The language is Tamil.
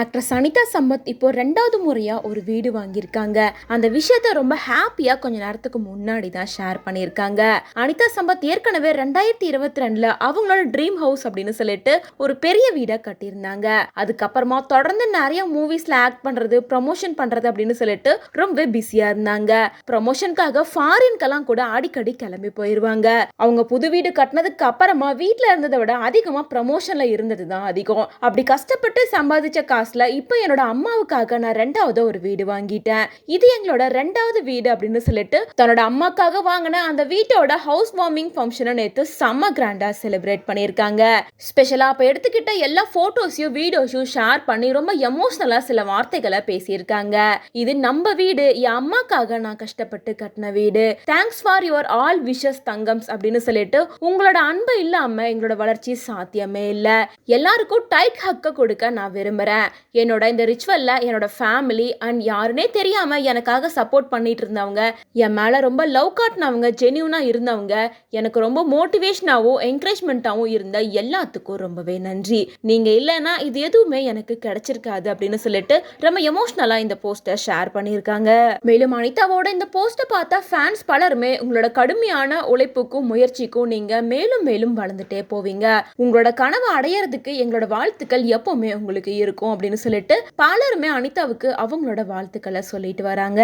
ஆக்ட்ரஸ் அனிதா சம்பத் இப்போ 2வது முறையா ஒரு வீடு வாங்கியிருக்காங்க. அந்த விஷயத்த ரொம்ப ஹாப்பியா கொஞ்ச நேரத்துக்கு முன்னாடி தான் ஷேர் பண்ணியிருக்காங்க. அனிதா சம்பத் ஏற்கனவே 2022ல அவங்களோட ட்ரீம் ஹவுஸ் அப்படின்னு சொல்லிட்டு ஒரு பெரிய வீடை கட்டியிருந்தாங்க. அதுக்கப்புறமா தொடர்ந்து நிறைய மூவிஸ்ல ஆக்ட் பண்றது, ப்ரமோஷன் பண்றது அப்படின்னு சொல்லிட்டு ரொம்ப பிஸியா இருந்தாங்க. ப்ரமோஷனுக்காக ஃபாரின்கெல்லாம் கூட அடிக்கடி கிளம்பி போயிருவாங்க. அவங்க புது வீடு கட்டினதுக்கு அப்புறமா வீட்டுல இருந்ததை விட அதிகமா ப்ரமோஷன்ல இருந்தது தான் அதிகம். அப்படி கஷ்டப்பட்டு சம்பாதிச்ச காசுல இப்போ என்னோட அம்மாவுக்காக நான் 2வது ஒரு வீடு வாங்கிட்டேன். இது எங்களோட 2வது வீடு அப்படின்னு சொல்லிட்டு தன்னோட அம்மாக்காக வாங்கின அந்த வீட்டோட ஹவுஸ் வார்மிங் ஃபங்க்ஷனை நேத்து செம்ம கிராண்டா செலிப்ரேட் பண்ணியிருக்காங்க. ஸ்பெஷலா அப்ப எடுத்துக்கிட்ட எல்லா போட்டோஸையும் வீடியோஸையும் ஷேர் பண்ணி ரொம்ப எமோஷனலா சில வார்த்தைகளை பேசியிருக்காங்க. இது நம்ம வீடு, என் அம்மாக்காக நான் கஷ்டப்பட்டு கட்டின வீடு. Thanks for your all wishes தங்கம்ஸ் அப்படின்னு சொல்லிட்டு உங்களோட அன்பு இல்லாம எங்களோட வளர்ச்சி சாத்தியமே இல்ல. எல்லாருக்கும் டைட் ஹக்க கொடுக்க நான் விரும்புறேன். என்னோட இந்த ரிச்சுவல்ல என்னோட ஃபேமிலி அண்ட் யாருனே தெரியாம எனக்காக சப்போர்ட் பண்ணிட்டு இருந்தவங்க, என் மேல ரொம்ப லவ் காட்டினவங்க, ஜென்யூனா இருந்தவங்க, எனக்கு ரொம்ப மோட்டிவேஷனாவும் என்கரேஜ்மெண்ட்டாவும் இருந்த எல்லாத்துக்கும் ரொம்பவே நன்றி. நீங்க இல்லைன்னா இது எதுவுமே எனக்கு கிடைச்சிருக்காது அப்படின்னு சொல்லிட்டு ரொம்ப எமோஷனலா இந்த போஸ்டர் ஷேர் பண்ணியிருக்காங்க. மேலும் அனிதாவோட இந்த போஸ்டர் பார்த்தா ஃபேன்ஸ் பலருமே உங்களோட கடுமையான உழைப்புக்கும் முயற்சிக்கும் நீங்க மேலும் மேலும் வளர்ந்துட்டே போவீங்க, உங்களோட கனவை அடையறதுக்கு எங்களோட வாழ்த்துக்கள் எப்பவுமே உங்களுக்கு இருக்கும் அப்படின்னு சொல்லிட்டு பலருமே அனிதாவுக்கு அவங்களோட வாழ்த்துக்களை சொல்லிட்டு வராங்க.